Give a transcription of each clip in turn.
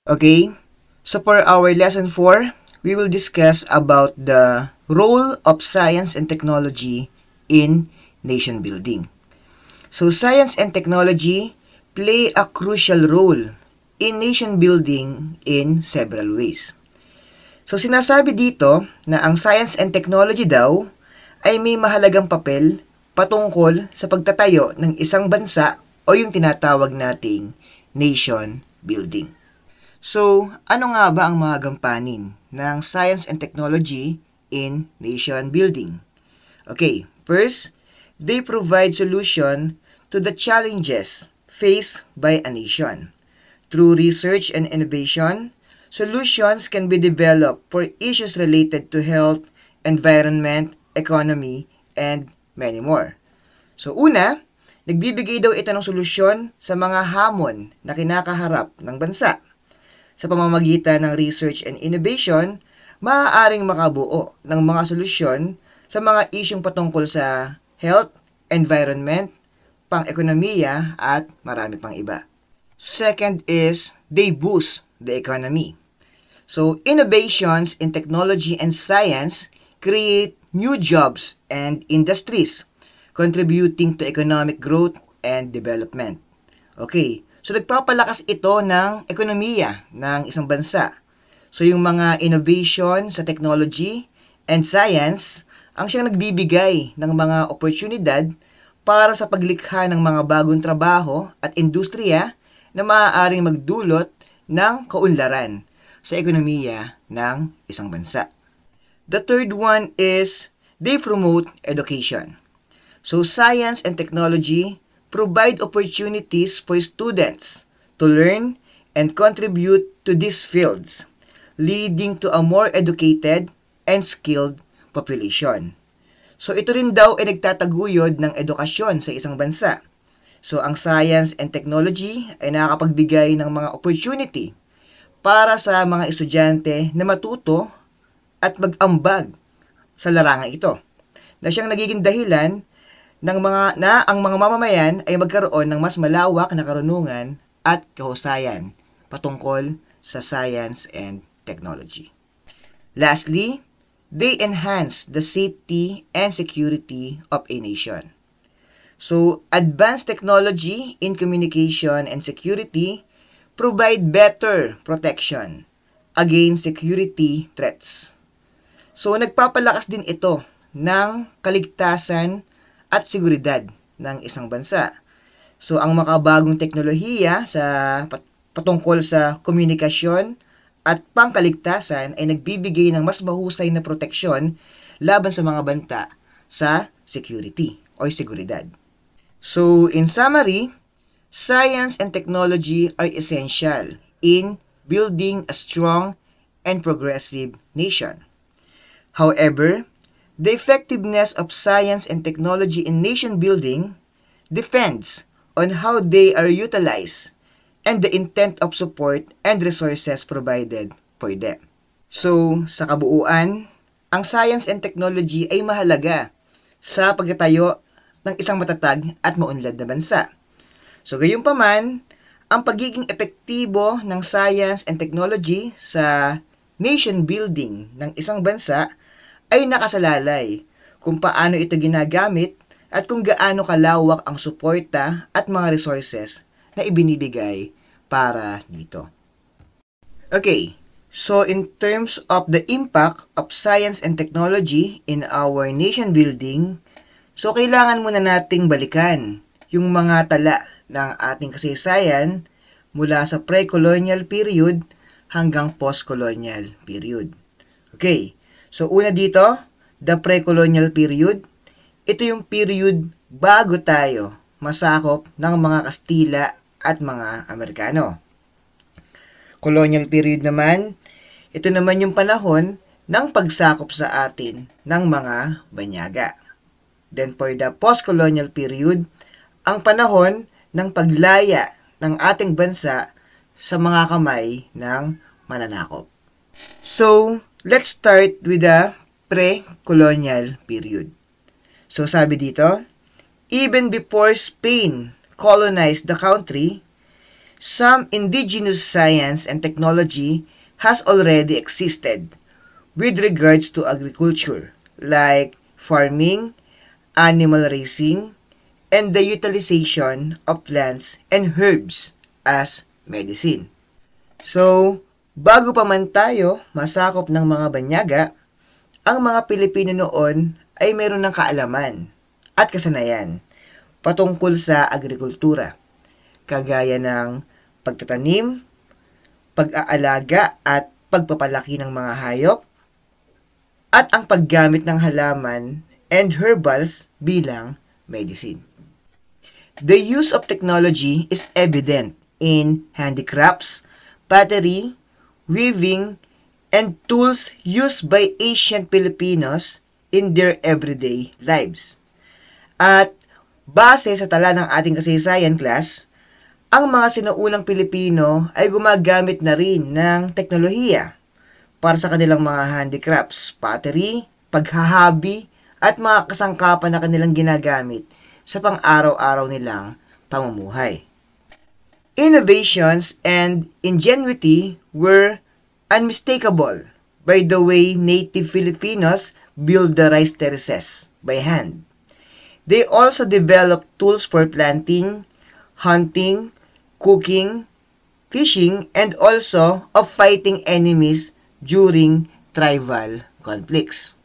Okay, so for our lesson 4, we will discuss about the role of science and technology in nation building. So science and technology play a crucial role in nation building in several ways. So sinasabi dito na ang science and technology daw ay may mahalagang papel patungkol sa pagtatayo ng isang bansa o yung tinatawag nating nation building. So, ano nga ba ang mga gampanin ng science and technology in nation building? Okay, first, they provide solution to the challenges faced by a nation. Through research and innovation, solutions can be developed for issues related to health, environment, economy, and many more. So una, nagbibigay daw ito ng solusyon sa mga hamon na kinakaharap ng bansa. Sa pamamagitan ng research and innovation, maaaring makabuo ng mga solusyon sa mga isyung patungkol sa health, environment, pang-ekonomiya, at marami pang iba. Second is, they boost the economy. So, innovations in technology and science create new jobs and industries, contributing to economic growth and development. Okay, so nagpapalakas ito ng ekonomiya ng isang bansa. So yung mga innovation sa technology and science ang siyang nagbibigay ng mga oportunidad para sa paglikha ng mga bagong trabaho at industriya na maaaring magdulot ng kaunlaran sa ekonomiya ng isang bansa. The third one is they promote education. So science and technology provide opportunities for students to learn and contribute to these fields, leading to a more educated and skilled population. So ito rin daw ay nagtataguyod ng edukasyon sa isang bansa. So ang science and technology ay nakakapagbigay ng mga opportunity para sa mga estudyante na matuto at mag-ambag sa larangan ito, na siyang nagiging dahilan ng ang mga mamamayan ay magkaroon ng mas malawak na karunungan at kahusayan patungkol sa science and technology. Lastly, they enhance the safety and security of a nation. So, advanced technology in communication and security provide better protection against security threats. So, nagpapalakas din ito ng kaligtasan at seguridad ng isang bansa. So, ang makabagong teknolohiya sa patungkol sa komunikasyon at pangkaligtasan ay nagbibigay ng mas mahusay na proteksyon laban sa mga banta sa security o seguridad. So, in summary, science and technology are essential in building a strong and progressive nation. However, the effectiveness of science and technology in nation building depends on how they are utilized and the intent of support and resources provided for them. So, sa kabuuan, ang science and technology ay mahalaga sa pagtatayo ng isang matatag at maunlad na bansa. So, gayunpaman, ang pagiging epektibo ng science and technology sa nation building ng isang bansa ay nakasalalay kung paano ito ginagamit at kung gaano kalawak ang suporta at mga resources na ibinibigay para dito. Okay, so in terms of the impact of science and technology in our nation building, so kailangan muna nating balikan yung mga tala ng ating kasaysayan mula sa pre-colonial period hanggang post-colonial period. Okay, so una dito, the pre-colonial period, ito yung period bago tayo masakop ng mga Kastila at mga Amerikano. Colonial period naman, ito naman yung panahon ng pagsakop sa atin ng mga banyaga. Then for the post-colonial period, ang panahon ng paglaya ng ating bansa sa mga kamay ng mananakop. So, let's start with the pre-colonial period. So, sabi dito, even before Spain colonized the country, some indigenous science and technology has already existed with regards to agriculture, like farming, animal raising, and the utilization of plants and herbs as medicine. So, bago pa man tayo masakop ng mga banyaga, ang mga Pilipino noon ay meron ng kaalaman at kasanayan patungkol sa agrikultura, kagaya ng pagtatanim, pag-aalaga at pagpapalaki ng mga hayop, at ang paggamit ng halaman and herbals bilang medicine. The use of technology is evident in handicrafts, pottery, weaving, and tools used by ancient Filipinos in their everyday lives. At base sa tala ng ating kasaysayan class, ang mga sinuunang Pilipino ay gumagamit na rin ng teknolohiya para sa kanilang mga handicrafts, pottery, paghahabi, at mga kasangkapan na kanilang ginagamit sa pang-araw-araw nilang pamumuhay. Innovations and ingenuity were unmistakable by the way native Filipinos build the rice terraces by hand. They also developed tools for planting, hunting, cooking, fishing, and also of fighting enemies during tribal conflicts.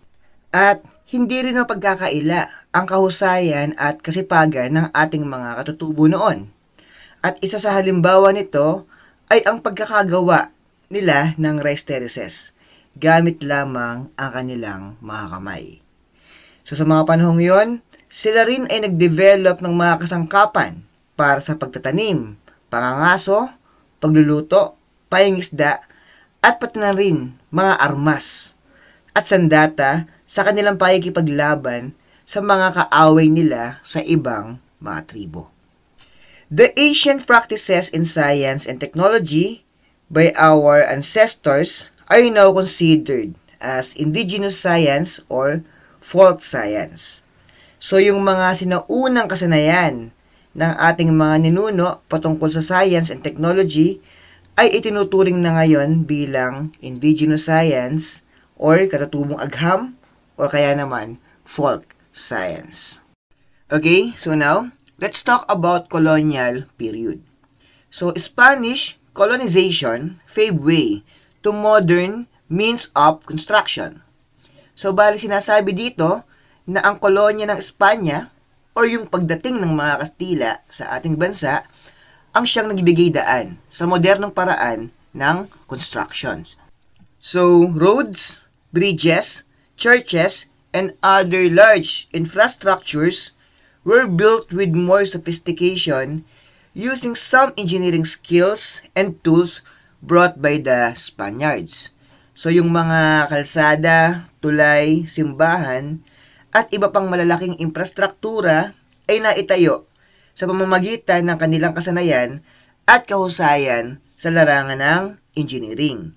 At hindi rin mapagkakaila ang kahusayan at kasipagan ng ating mga katutubo noon. At isa sa halimbawa nito ay ang pagkakagawa nila ng rice terraces gamit lamang ang kanilang mga kamay. So sa mga panahong yon, sila rin ay nag-develop ng mga kasangkapan para sa pagtatanim, pangangaso, pagluluto, paingisda, at pati na rin mga armas at sandata sa kanilang pakikipaglaban sa mga kaaway nila sa ibang mga tribo. The ancient practices in science and technology by our ancestors are now considered as indigenous science or folk science. So yung mga sinaunang kasanayan ng ating mga ninuno patungkol sa science and technology ay itinuturing na ngayon bilang indigenous science or katutubong agham or kaya naman folk science. Okay, so now, let's talk about colonial period. So, Spanish colonization paved way to modern means of construction. So, bali sinasabi dito na ang kolonya ng Espanya or yung pagdating ng mga Kastila sa ating bansa ang siyang nagbigay daan sa modernong paraan ng constructions. So, roads, bridges, churches, and other large infrastructures were built with more sophistication using some engineering skills and tools brought by the Spaniards. So, yung mga kalsada, tulay, simbahan, at iba pang malalaking infrastruktura ay naitayo sa pamamagitan ng kanilang kasanayan at kahusayan sa larangan ng engineering.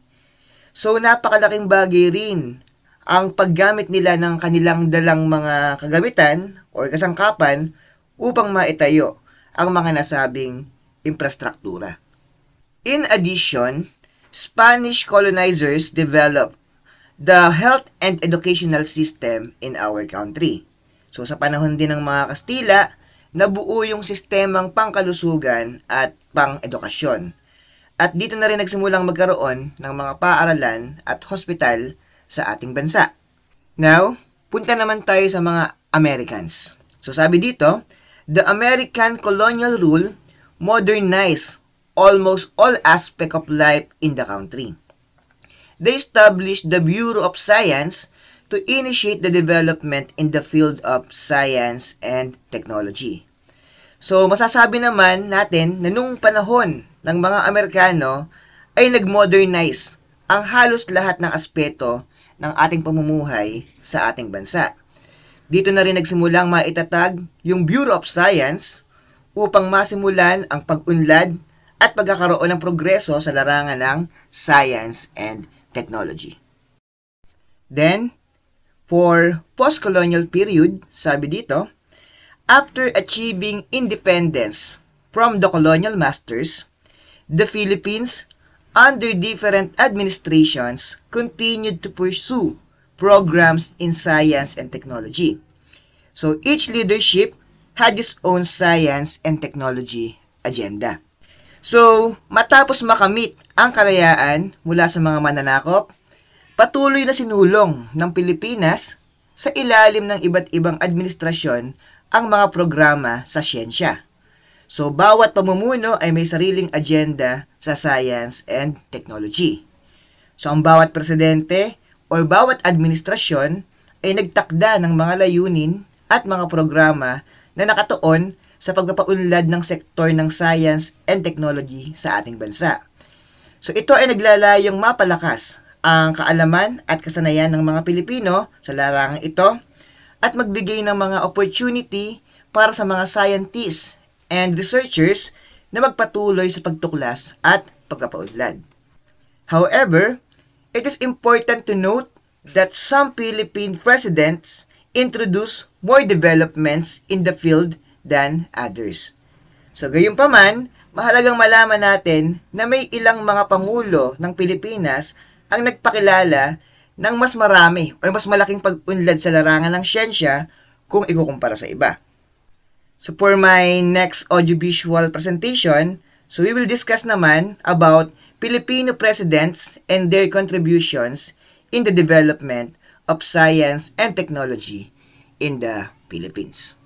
So, napakalaking bagay rin ang paggamit nila ng kanilang dalang mga kagamitan o kasangkapan upang maitayo ang mga nasabing infrastruktura. In addition, Spanish colonizers developed the health and educational system in our country. So, sa panahon din ng mga Kastila, nabuo yung sistemang pangkalusugan at pang-edukasyon. At dito na rin nagsimulang magkaroon ng mga paaralan at hospital sa ating bansa. Now, punta naman tayo sa mga Americans. So sabi dito, the American colonial rule modernized almost all aspects of life in the country. They established the Bureau of Science to initiate the development in the field of science and technology. So, masasabi naman natin na nung panahon ng mga Amerikano ay nag-modernize ang halos lahat ng aspeto ng ating pamumuhay sa ating bansa. Dito na rin nagsimulang maitatag yung Bureau of Science upang masimulan ang pag-unlad at pagkakaroon ng progreso sa larangan ng science and technology. Then, for post-colonial period, sabi dito, after achieving independence from the colonial masters, the Philippines, under different administrations, continued to pursue programs in science and technology. So each leadership had its own science and technology agenda. So, matapos makamit ang kalayaan mula sa mga mananakop, patuloy na sinulong ng Pilipinas sa ilalim ng iba't ibang administrasyon ang mga programa sa siyensya. So, bawat pamumuno ay may sariling agenda sa science and technology. So, ang bawat presidente o bawat administrasyon ay nagtakda ng mga layunin at mga programa na nakatuon sa pagpapaunlad ng sektor ng science and technology sa ating bansa. So ito ay naglalayong mapalakas ang kaalaman at kasanayan ng mga Pilipino sa larangang ito at magbigay ng mga opportunity para sa mga scientists and researchers na magpatuloy sa pagtuklas at pagpapaunlad. However, it is important to note that some Philippine presidents introduced more developments in the field than others. So, gayunpaman, mahalagang malaman natin na may ilang mga pangulo ng Pilipinas ang nagpakilala ng mas marami o mas malaking pag-unlad sa larangan ng siyensya kung ikukumpara sa iba. So, for my next audiovisual presentation, so we will discuss naman about Filipino presidents and their contributions in the development of science and technology in the Philippines.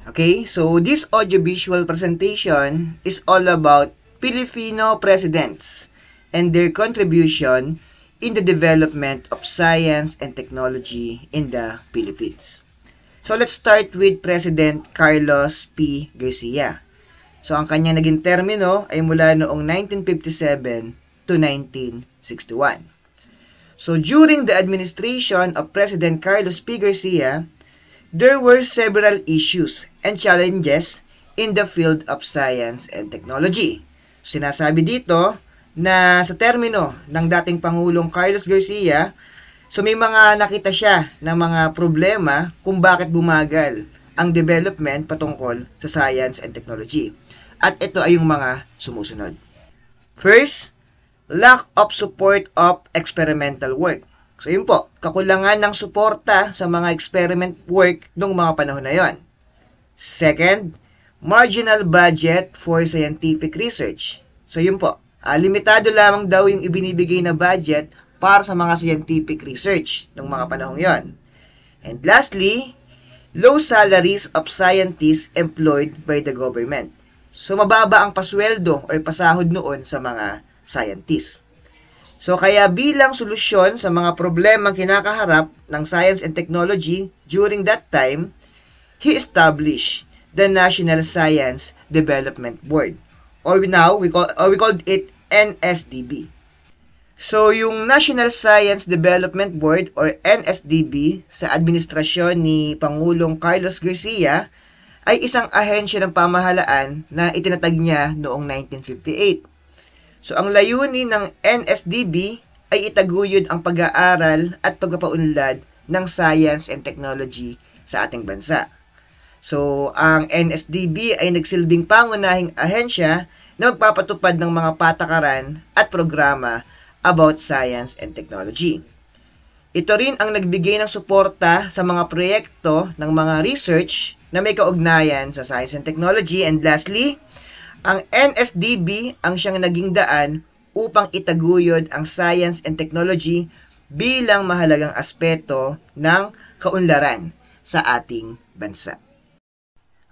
Okay, so this audiovisual presentation is all about Filipino presidents and their contribution in the development of science and technology in the Philippines. So let's start with President Carlos P. Garcia. So ang kanyang naging termino ay mula noong 1957 to 1961. So during the administration of President Carlos P. Garcia, there were several issues and challenges in the field of science and technology. Sinasabi dito na sa termino ng dating Pangulong Carlos Garcia, so may mga nakita siya na mga problema kung bakit bumagal ang development patungkol sa science and technology. At ito ay yung mga sumusunod. First, lack of support of experimental work. So yun po, kakulangan ng suporta sa mga experiment work nung mga panahon na yon. Second, marginal budget for scientific research. So yun po, limitado lamang daw yung ibinibigay na budget para sa mga scientific research nung mga panahon yon. And lastly, low salaries of scientists employed by the government. So mababa ang pasweldo o pasahod noon sa mga scientists. So kaya bilang solusyon sa mga problemang kinakaharap ng science and technology during that time, he established the National Science Development Board, or we called it NSDB. So yung National Science Development Board or NSDB sa administrasyon ni Pangulong Carlos Garcia ay isang ahensya ng pamahalaan na itinatag niya noong 1958. So, ang layunin ng NSDB ay itaguyod ang pag-aaral at pagpapaunlad ng science and technology sa ating bansa. So, ang NSDB ay nagsilbing pangunahing ahensya na magpapatupad ng mga patakaran at programa about science and technology. Ito rin ang nagbigay ng suporta sa mga proyekto ng mga research na may kaugnayan sa science and technology. And lastly, ang NSDB ang siyang naging daan upang itaguyod ang science and technology bilang mahalagang aspeto ng kaunlaran sa ating bansa.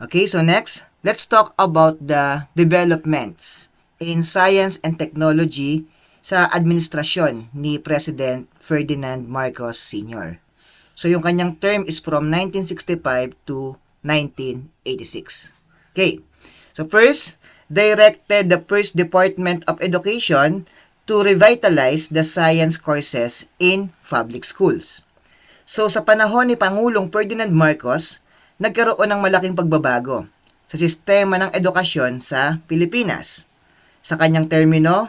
Okay, so next, let's talk about the developments in science and technology sa administrasyon ni President Ferdinand Marcos Sr. So yung kanyang term is from 1965 to 1986. Okay, so first, directed the first Department of Education to revitalize the science courses in public schools. So sa panahon ni Pangulong Ferdinand Marcos, nagkaroon ng malaking pagbabago sa sistema ng edukasyon sa Pilipinas. Sa kanyang termino,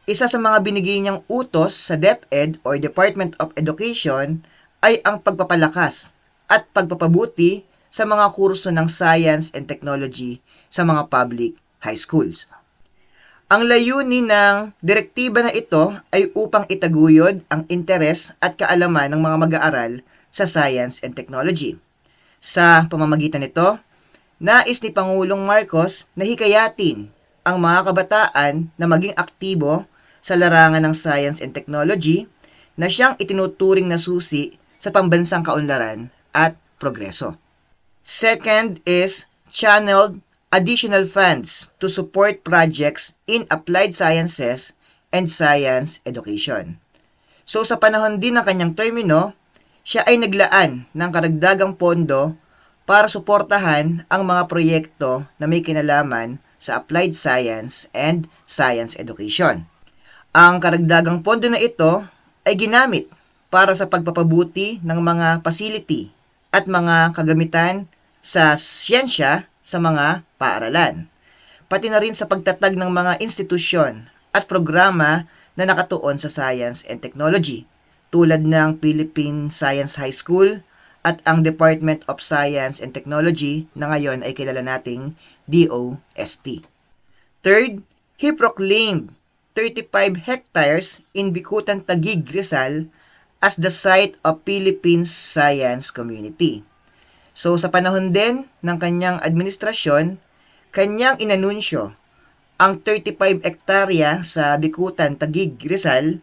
isa sa mga binigay niyang utos sa DepEd or Department of Education ay ang pagpapalakas at pagpapabuti sa mga kurso ng science and technology sa mga public high schools. Ang layunin ng direktiba na ito ay upang itaguyod ang interes at kaalaman ng mga mag-aaral sa science and technology. Sa pamamagitan nito, nais ni Pangulong Marcos na hikayatin ang mga kabataan na maging aktibo sa larangan ng science and technology na siyang itinuturing na susi sa pambansang kaunlaran at progreso. Second is channeled additional funds to support projects in applied sciences and science education. So sa panahon din ng kanyang termino, siya ay naglaan ng karagdagang pondo para suportahan ang mga proyekto na may kinalaman sa applied science and science education. Ang karagdagang pondo na ito ay ginamit para sa pagpapabuti ng mga facility at mga kagamitan sa siyensya sa mga paaralan, pati na rin sa pagtatag ng mga institusyon at programa na nakatuon sa science and technology, tulad ng Philippine Science High School at ang Department of Science and Technology na ngayon ay kilala nating DOST. Third, he proclaimed 35 hectares in Bicutan, Taguig, Rizal as the site of Philippines Science Community. So sa panahon din ng kanyang administrasyon, kanyang inanunsyo ang 35 hektarya sa Bicutan, Taguig, Rizal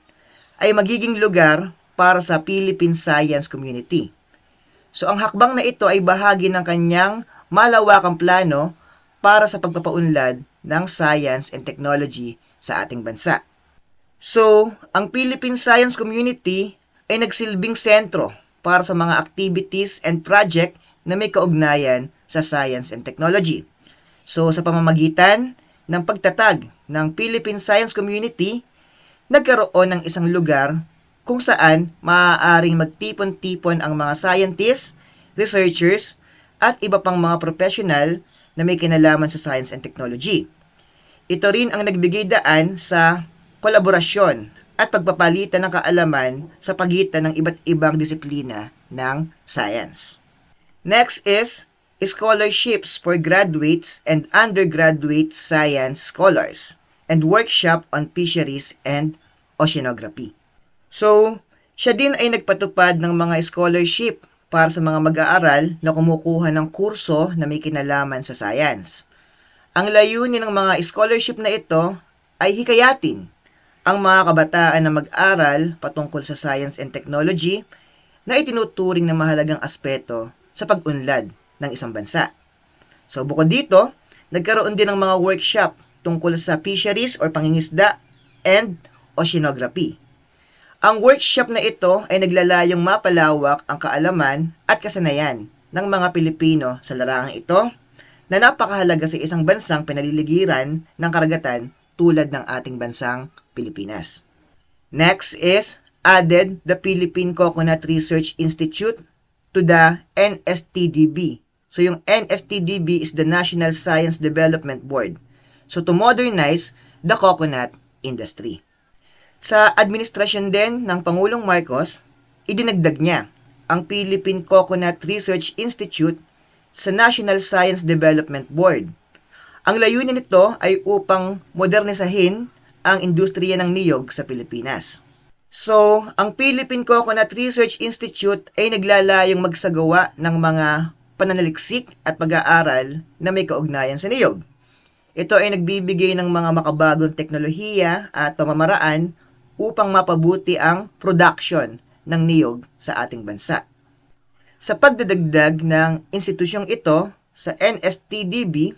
ay magiging lugar para sa Philippine Science Community. So ang hakbang na ito ay bahagi ng kanyang malawakang plano para sa pagpapaunlad ng science and technology sa ating bansa. So, ang Philippine Science Community ay nagsilbing sentro para sa mga activities and project na may kaugnayan sa science and technology. So, sa pamamagitan ng pagtatag ng Philippine Science Community, nagkaroon ng isang lugar kung saan maaaring magtipon-tipon ang mga scientists, researchers, at iba pang mga professional na may kinalaman sa science and technology. Ito rin ang nagbigay daan sa kolaborasyon at pagpapalitan ng kaalaman sa pagitan ng iba't ibang disiplina ng science. Next is scholarships for graduates and undergraduate science scholars and workshop on fisheries and oceanography. So, siya din ay nagpatupad ng mga scholarship para sa mga mag-aaral na kumukuha ng kurso na may kinalaman sa science. Ang layunin ng mga scholarship na ito ay hikayatin ang mga kabataan na mag-aral patungkol sa science and technology na itinuturing na mahalagang aspeto sa pag-unlad ng isang bansa. So bukod dito, nagkaroon din ng mga workshop tungkol sa fisheries or pangingisda and oceanography. Ang workshop na ito ay naglalayong mapalawak ang kaalaman at kasanayan ng mga Pilipino sa larangang ito na napakahalaga sa isang bansang pinaliligiran ng karagatan tulad ng ating bansang Pilipinas. Next is added the Philippine Coconut Research Institute to the NSTDB. So yung NSTDB is the National Science Development Board. So to modernize the coconut industry. Sa administrasyon din ng Pangulong Marcos, idinagdag niya ang Philippine Coconut Research Institute sa National Science Development Board. Ang layunin nito ay upang modernisahin ang industriya ng niyog sa Pilipinas. So, ang Philippine Coconut Research Institute ay naglalayong magsagawa ng mga pananaliksik at pag-aaral na may kaugnayan sa niyog. Ito ay nagbibigay ng mga makabagong teknolohiya at pamamaraan upang mapabuti ang production ng niyog sa ating bansa. Sa pagdadagdag ng institusyong ito sa NSTDB,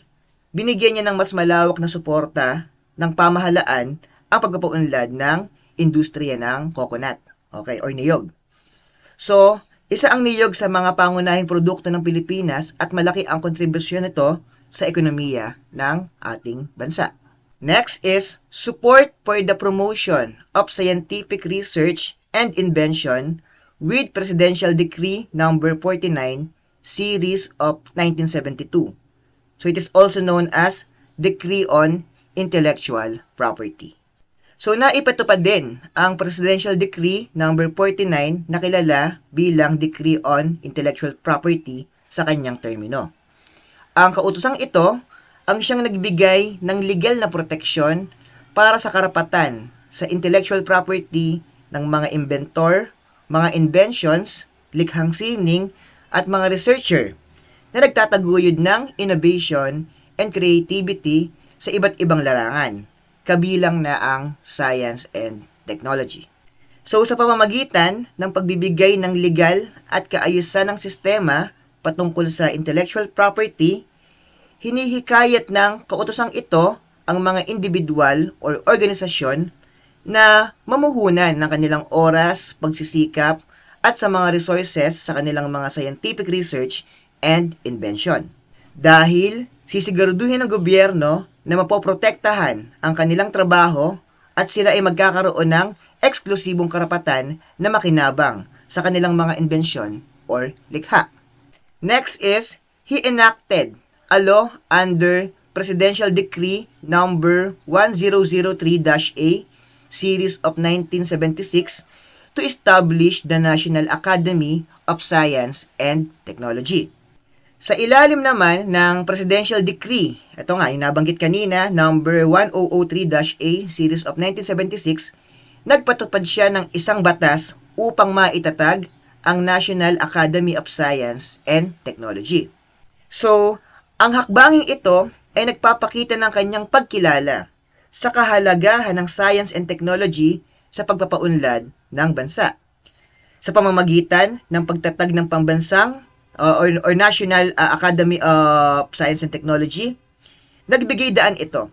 binigyan niya ng mas malawak na suporta ng pamahalaan ang pagpapaunlad ng industriya ng coconut, or niyog. So, isa ang niyog sa mga pangunahing produkto ng Pilipinas at malaki ang kontribusyon nito sa ekonomiya ng ating bansa. Next is support for the promotion of scientific research and invention with Presidential Decree number 49 series of 1972. So it is also known as Decree on Intellectual Property. So naipatupad din ang Presidential Decree number 49 na kilala bilang Decree on Intellectual Property sa kanyang termino. Ang kautosang ito ang siyang nagbigay ng legal na proteksyon para sa karapatan sa intellectual property ng mga inventor, mga inventions, likhang sining, at mga researcher na nagtataguyod ng innovation and creativity sa iba't ibang larangan, kabilang na ang science and technology. So sa pamamagitan ng pagbibigay ng legal at kaayusan ng sistema patungkol sa intellectual property, hinihikayat ng kautosang ito ang mga individual or organisasyon na mamuhunan ng kanilang oras, pagsisikap, at sa mga resources sa kanilang mga scientific research and invention. Dahil sisiguraduhin ng gobyerno na mapoprotektahan ang kanilang trabaho at sila ay magkakaroon ng eksklusibong karapatan na makinabang sa kanilang mga inbensyon or likha. Next is, he enacted a law under Presidential Decree number 1003-A series of 1976 to establish the National Academy of Science and Technology. Sa ilalim naman ng Presidential Decree, ito nga, inabanggit kanina, number 1003-A series of 1976, nagpatupad siya ng isang batas upang maitatag ang National Academy of Science and Technology. So, ang hakbanging ito ay nagpapakita ng kanyang pagkilala sa kahalagahan ng science and technology sa pagpapaunlad ng bansa. Sa pamamagitan ng pagtatag ng pambansang or National Academy of Science and Technology, nagbigay daan ito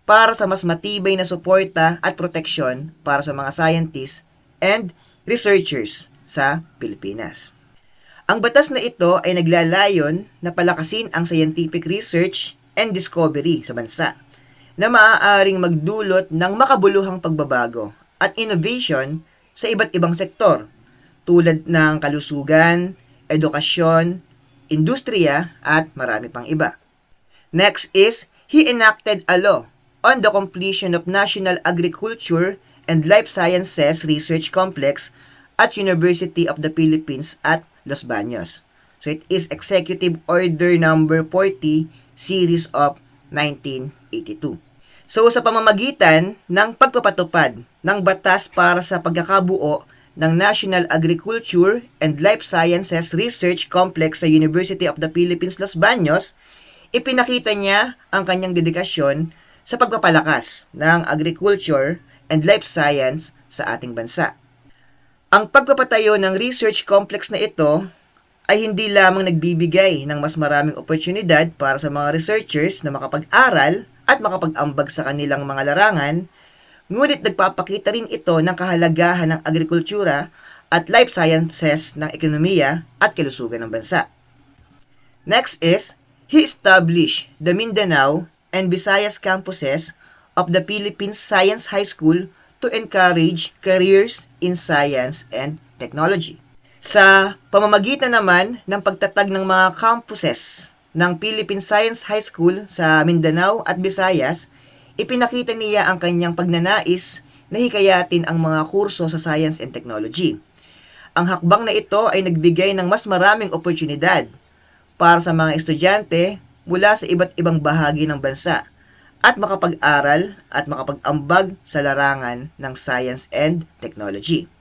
para sa mas matibay na suporta at proteksyon para sa mga scientists and researchers sa Pilipinas. Ang batas na ito ay naglalayon na palakasin ang scientific research and discovery sa bansa na maaaring magdulot ng makabuluhang pagbabago at innovation sa iba't ibang sektor tulad ng kalusugan, edukasyon, industriya, at marami pang iba. Next is, he enacted a law on the completion of National Agriculture and Life Sciences Research Complex at University of the Philippines at Los Baños. So it is Executive Order number 40, series of 1982. So sa pamamagitan ng pagpapatupad ng batas para sa pagkakabuo ng National Agriculture and Life Sciences Research Complex sa University of the Philippines, Los Baños, ipinakita niya ang kanyang dedikasyon sa pagpapalakas ng agriculture and life science sa ating bansa. Ang pagpapatayo ng research complex na ito ay hindi lamang nagbibigay ng mas maraming oportunidad para sa mga researchers na makapag-aral at makapag-ambag sa kanilang mga larangan, ngunit nagpapakita rin ito ng kahalagahan ng agrikultura at life sciences ng ekonomiya at kalusugan ng bansa. Next is, he established the Mindanao and Visayas campuses of the Philippines Science High School to encourage careers in science and technology. Sa pamamagitan naman ng pagtatag ng mga campuses ng Philippine Science High School sa Mindanao at Visayas, ipinakita niya ang kanyang pagnanais na hikayatin ang mga kurso sa science and technology. Ang hakbang na ito ay nagbigay ng mas maraming oportunidad para sa mga estudyante mula sa iba't ibang bahagi ng bansa at makapag-aral at makapag-ambag sa larangan ng science and technology.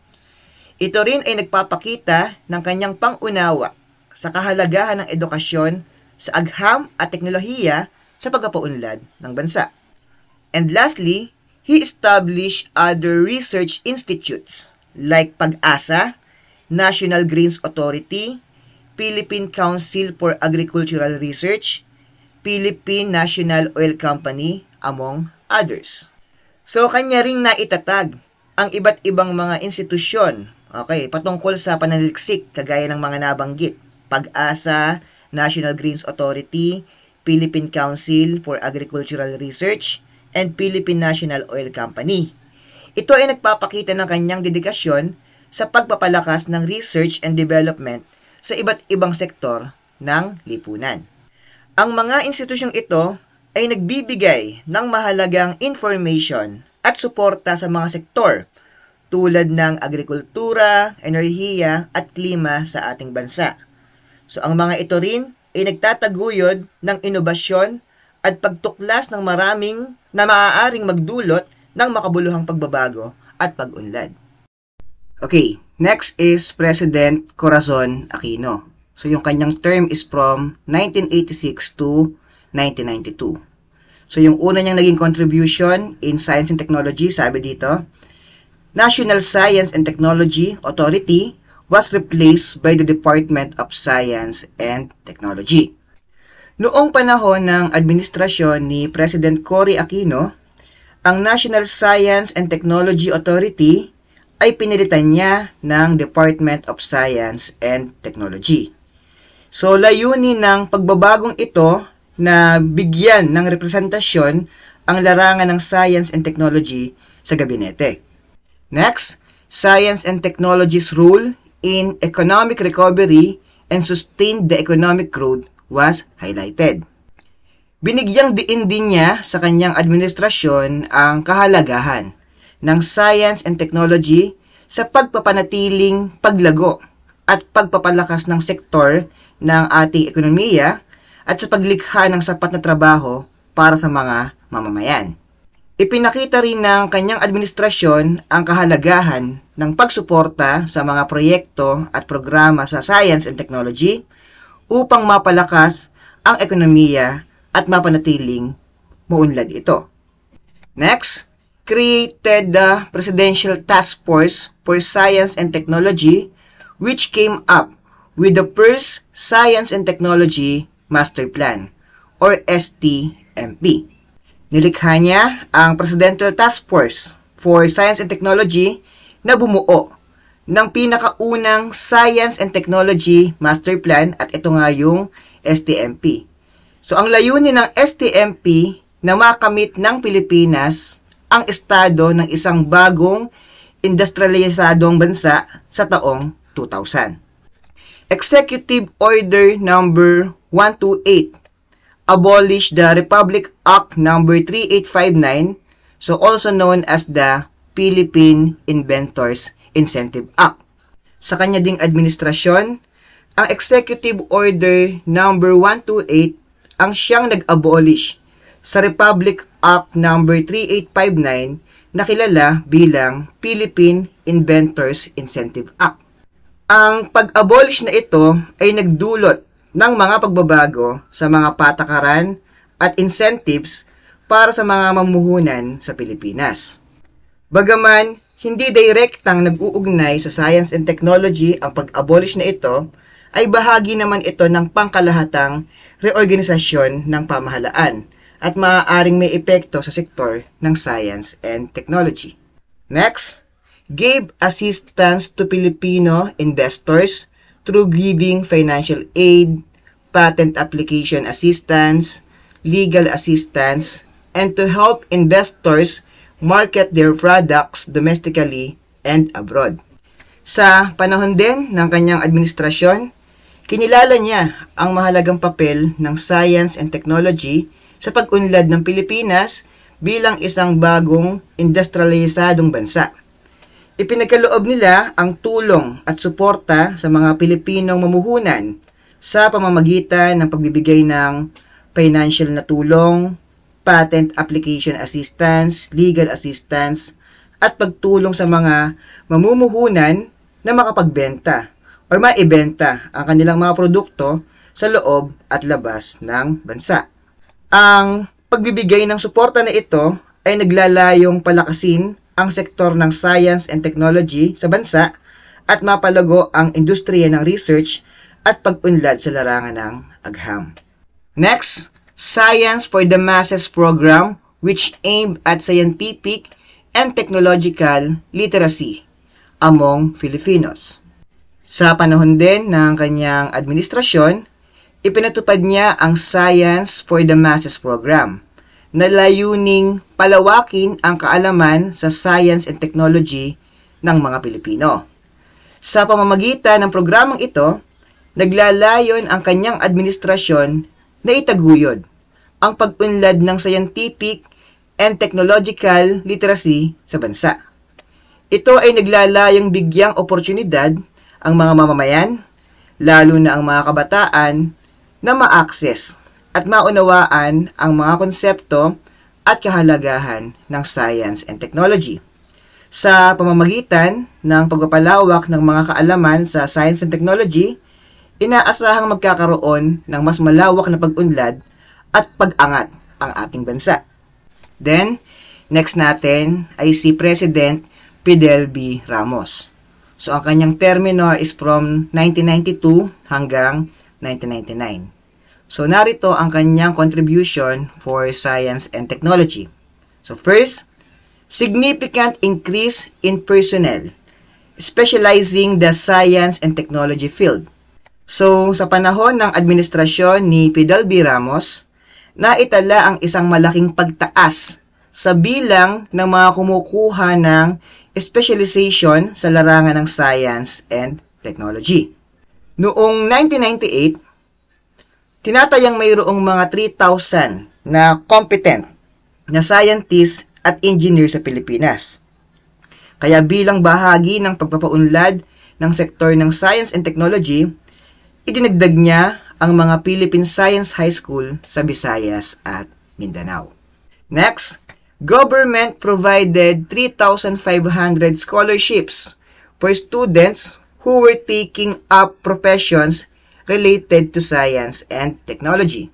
Ito rin ay nagpapakita ng kanyang pangunawa sa kahalagahan ng edukasyon sa agham at teknolohiya sa pagpapaunlad ng bansa. And lastly, he established other research institutes like Pag-asa, National Grains Authority, Philippine Council for Agricultural Research, Philippine National Oil Company, among others. So, kanya ring naitatag ang iba't ibang mga institusyon, patungkol sa pananaliksik kagaya ng mga nabanggit. Pag-asa, National Grains Authority, Philippine Council for Agricultural Research, and Philippine National Oil Company. Ito ay nagpapakita ng kanyang dedikasyon sa pagpapalakas ng research and development sa iba't ibang sektor ng lipunan. Ang mga institusyong ito ay nagbibigay ng mahalagang information at suporta sa mga sektor tulad ng agrikultura, enerhiya at klima sa ating bansa. So ang mga ito rin ay nagtataguyod ng inobasyon at pagtuklas ng maraming na maaaring magdulot ng makabuluhang pagbabago at pag-unlad. Okay, next is President Corazon Aquino. So yung kanyang term is from 1986 to 1992. So yung una niyang naging contribution in science and technology, sabi dito, National Science and Technology Authority was replaced by the Department of Science and Technology. Noong panahon ng administrasyon ni President Cory Aquino, ang National Science and Technology Authority ay pinilitan niya ng Department of Science and Technology. So layunin ng pagbabagong ito na bigyan ng representasyon ang larangan ng Science and Technology sa gabinete. Next, Science and Technology's role in economic recovery and sustained the economic growth was highlighted. Binigyang diin din niya sa kanyang administrasyon ang kahalagahan ng Science and Technology sa pagpapanatiling paglago at pagpapalakas ng sektor ng ating ekonomiya at sa paglikha ng sapat na trabaho para sa mga mamamayan. Ipinakita rin ng kanyang administrasyon ang kahalagahan ng pagsuporta sa mga proyekto at programa sa science and technology upang mapalakas ang ekonomiya at mapanatiling maunlad ito. Next, created the Presidential Task Force for Science and Technology, which came up with the first Science and Technology Master Plan or STMP. Nilikha niya ang Presidential Task Force for Science and Technology na bumuo ng pinakaunang Science and Technology Master Plan at ito nga yung STMP. So ang layunin ng STMP na makamit ng Pilipinas ang estado ng isang bagong industrialisadong bansa sa taong 2000. Executive Order Number 128 abolished the Republic Act Number 3859, so also known as the Philippine Inventors Incentive Act. Sa kanya ding administrasyon, ang Executive Order Number 128 ang siyang nag-abolish sa Republic Act Number 3859 na kilala bilang Philippine Inventors Incentive Act. Ang pag-abolish na ito ay nagdulot ng mga pagbabago sa mga patakaran at incentives para sa mga mamumuhunan sa Pilipinas. Bagaman hindi direktang nag-uugnay sa science and technology ang pag-abolish na ito, ay bahagi naman ito ng pangkalahatang reorganisasyon ng pamahalaan at maaaring may epekto sa sektor ng science and technology. Next, gave assistance to Filipino investors through giving financial aid, patent application assistance, legal assistance, and to help investors market their products domestically and abroad. Sa panahon din ng kanyang administrasyon, kinilala niya ang mahalagang papel ng science and technology sa pag-unlad ng Pilipinas bilang isang bagong industrialisadong bansa. Ipinagkaloob nila ang tulong at suporta sa mga Pilipinong mamuhunan sa pamamagitan ng pagbibigay ng financial na tulong, patent application assistance, legal assistance, at pagtulong sa mga mamumuhunan na makapagbenta o maibenta ang kanilang mga produkto sa loob at labas ng bansa. Ang pagbibigay ng suporta na ito ay naglalayong palakasin ang sektor ng science and technology sa bansa at mapalago ang industriya ng research at pag-unlad sa larangan ng agham. Next, Science for the Masses program, which aimed at scientific and technological literacy among Filipinos. Sa panahon din ng kanyang administrasyon, ipinatupad niya ang Science for the Masses program na layuning palawakin ang kaalaman sa science and technology ng mga Pilipino. Sa pamamagitan ng programang ito, naglalayon ang kanyang administrasyon na itaguyod ang pag-unlad ng scientific and technological literacy sa bansa. Ito ay naglalayong bigyang oportunidad ang mga mamamayan, lalo na ang mga kabataan, na ma-access at maunawaan ang mga konsepto at kahalagahan ng science and technology. Sa pamamagitan ng pagpapalawak ng mga kaalaman sa science and technology, inaasahang magkakaroon ng mas malawak na pag-unlad at pag-angat ang ating bansa. Then, next natin ay si President Fidel B. Ramos. So, ang kanyang termino is from 1992 hanggang 1999. So, narito ang kanyang contribution for science and technology. So, first, significant increase in personnel, specializing the science and technology field. So, sa panahon ng administrasyon ni Fidel B. Ramos, naitala ang isang malaking pagtaas sa bilang ng mga kumukuha ng specialization sa larangan ng science and technology. Noong 1998, tinatayang mayroong mga 3,000 na competent na scientists at engineer sa Pilipinas. Kaya bilang bahagi ng pagpapaunlad ng sektor ng science and technology, idinagdag niya ang mga Philippine Science High School sa Visayas at Mindanao. Next, government provided 3,500 scholarships for students who were taking up professions related to science and technology.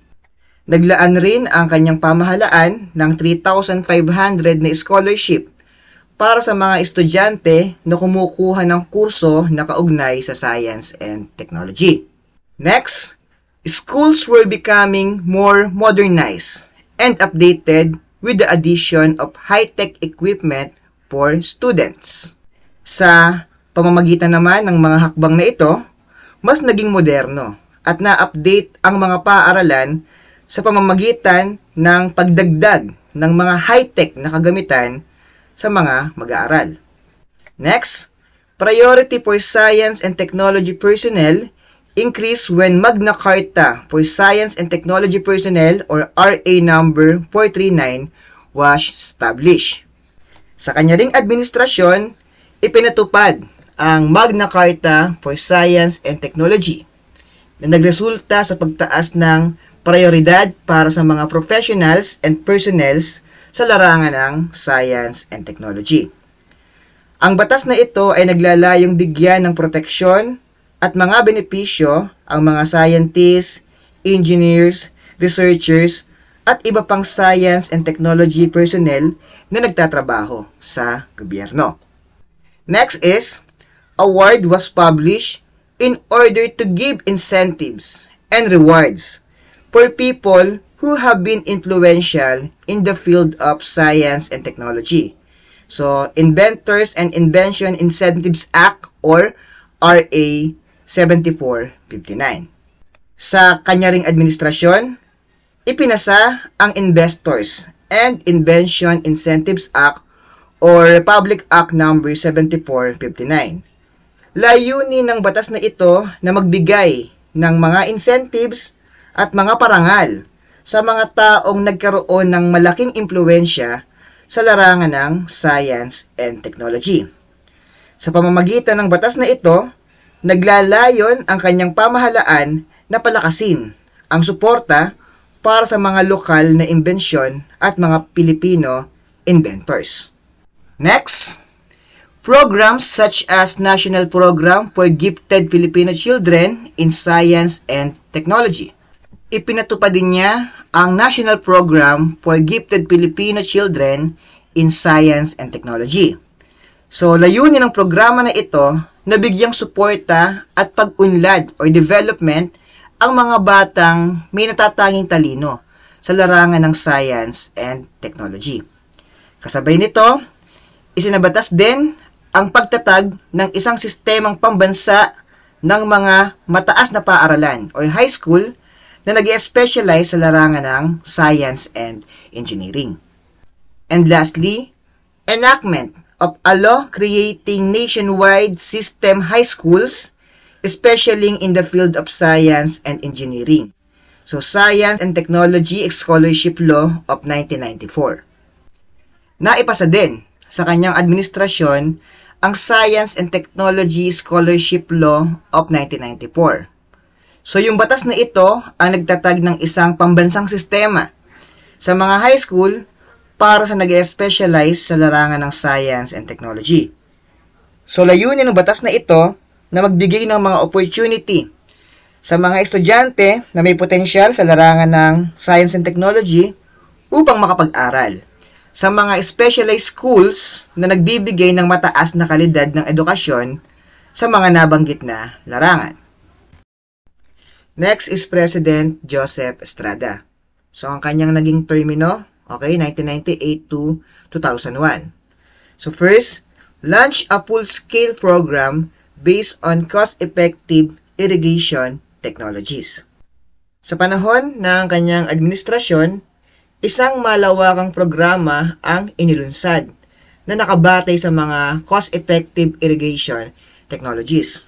Naglaan rin ang kanyang pamahalaan ng 3,500 na scholarship para sa mga estudyante na kumukuha ng kurso na kaugnay sa science and technology. Next, schools were becoming more modernized and updated with the addition of high-tech equipment for students. Sa pamamagitan naman ng mga hakbang na ito, mas naging moderno at na-update ang mga paaralan sa pamamagitan ng pagdagdag ng mga high-tech na kagamitan sa mga mag-aaral. Next, priority for science and technology personnel increased when Magna Carta for Science and Technology Personnel or RA number 439 was established. Sa kanya ring administrasyon, ipinatupad ang Magna Carta for Science and Technology na nagresulta sa pagtaas ng prioridad para sa mga professionals and personnels sa larangan ng science and technology. Ang batas na ito ay naglalayong bigyan ng proteksyon at mga benepisyo ang mga scientists, engineers, researchers, at iba pang science and technology personnel na nagtatrabaho sa gobyerno. Next is, award was published in order to give incentives and rewards for people who have been influential in the field of science and technology. So, Inventors and Invention Incentives Act or RA 7459. Sa kanya ring administrasyon, ipinasa ang Investors and Invention Incentives Act or Republic Act number 7459. Layunin ng batas na ito na magbigay ng mga incentives at mga parangal sa mga taong nagkaroon ng malaking impluwensya sa larangan ng science and technology. Sa pamamagitan ng batas na ito, naglalayon ang kanyang pamahalaan na palakasin ang suporta para sa mga lokal na imbensyon at mga Pilipino inventors. Next, programs such as National Program for Gifted Filipino Children in Science and Technology. Ipinatupad din niya ang National Program for Gifted Filipino Children in Science and Technology. So, layunin ng programa na ito na bigyang suporta at pag-unlad or development ang mga batang may natatanging talino sa larangan ng science and technology. Kasabay nito, isinabatas din ang pagtatag ng isang sistemang pambansa ng mga mataas na paaralan or high school na nag-specialize sa larangan ng science and engineering. And lastly, enactment of a law creating nationwide system high schools, especially in the field of science and engineering. So, Science and Technology Scholarship Law of 1994. Naipasa din sa kanyang administrasyon ang Science and Technology Scholarship Law of 1994. So, yung batas na ito ang nagtatag ng isang pambansang sistema sa mga high school para sa nag-specialize sa larangan ng science and technology. So, layunin ng batas na ito na magbigay ng mga opportunity sa mga estudyante na may potensyal sa larangan ng science and technology upang makapag-aral sa mga specialized schools na nagbibigay ng mataas na kalidad ng edukasyon sa mga nabanggit na larangan. Next is President Joseph Estrada. So, ang kanyang naging termino, 1998 to 2001. So, first, launch a full-scale program based on cost-effective irrigation technologies. Sa panahon ng kanyang administrasyon, isang malawakang programa ang inilunsad na nakabatay sa mga cost-effective irrigation technologies.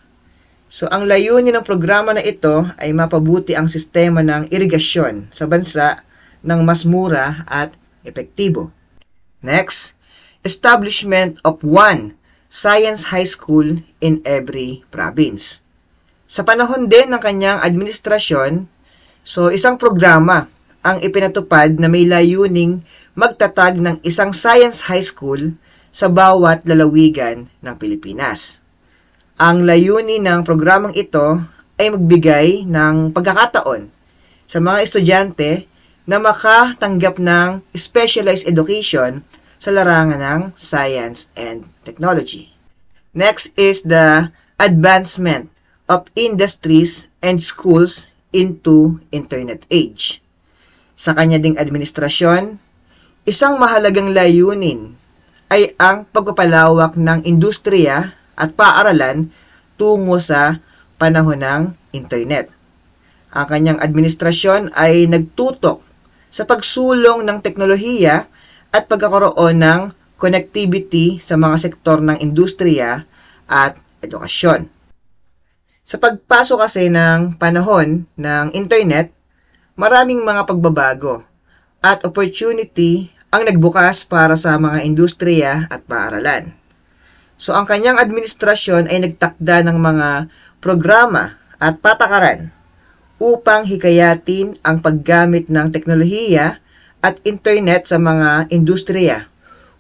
So, ang layunin ng programa na ito ay mapabuti ang sistema ng irigasyon sa bansa ng mas mura at epektibo. Next, establishment of one science high school in every province. Sa panahon din ng kanyang administrasyon, so isang programa ang ipinatupad na may layuning magtatag ng isang science high school sa bawat lalawigan ng Pilipinas. Ang layunin ng programang ito ay magbigay ng pagkakataon sa mga estudyante na makatanggap ng specialized education sa larangan ng science and technology. Next is the advancement of industries and schools into internet age. Sa kanya ding administrasyon, isang mahalagang layunin ay ang pagpapalawak ng industriya at paaralan tungo sa panahon ng internet. Ang kanyang administrasyon ay nagtutok sa pagsulong ng teknolohiya at pagkakaroon ng connectivity sa mga sektor ng industriya at edukasyon. Sa pagpasok kasi ng panahon ng internet, maraming mga pagbabago at opportunity ang nagbukas para sa mga industriya at paaralan. So, ang kanyang administrasyon ay nagtakda ng mga programa at patakaran upang hikayatin ang paggamit ng teknolohiya at internet sa mga industriya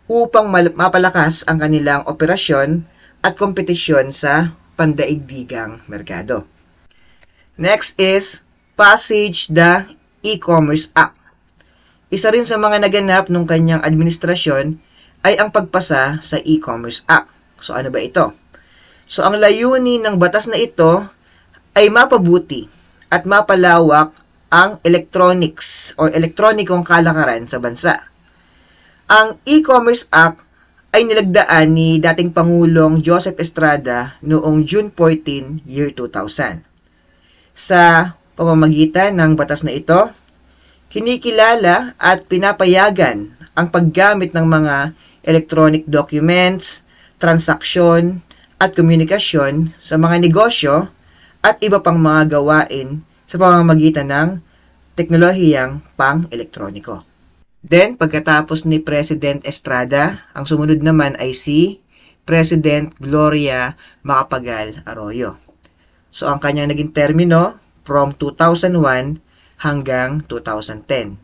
upang mapalakas ang kanilang operasyon at kompetisyon sa pandaigdigang merkado. Next is passage the E-Commerce Act. Isa rin sa mga naganap ng kanyang administrasyon ay ang pagpasa sa E-Commerce Act. So, ano ba ito? So, ang layunin ng batas na ito ay mapabuti at mapalawak ang electronics o elektronikong kalakaran sa bansa. Ang E-Commerce Act ay nilagdaan ni dating Pangulong Joseph Estrada noong June 14, year 2000. Sa pamamagitan ng batas na ito, kinikilala at pinapayagan ang paggamit ng mga electronic documents, transaksyon, at komunikasyon sa mga negosyo at iba pang mga gawain sa pamamagitan ng teknolohiyang pang-elektroniko. Then, pagkatapos ni President Estrada, ang sumunod naman ay si President Gloria Macapagal Arroyo. So, ang kanyang naging termino from 2001 hanggang 2010.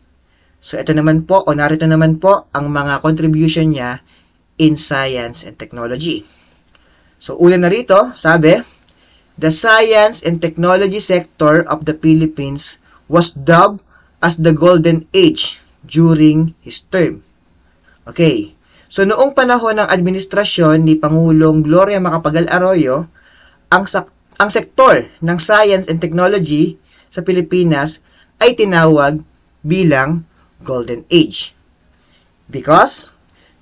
So, ito naman po, o narito naman po, ang mga contribution niya in science and technology. So, una na rito, sabi, the science and technology sector of the Philippines was dubbed as the Golden Age during his term. Okay. So, noong panahon ng administrasyon ni Pangulong Gloria Macapagal Arroyo, ang sektor ng science and technology sa Pilipinas ay tinawag bilang Golden Age. Because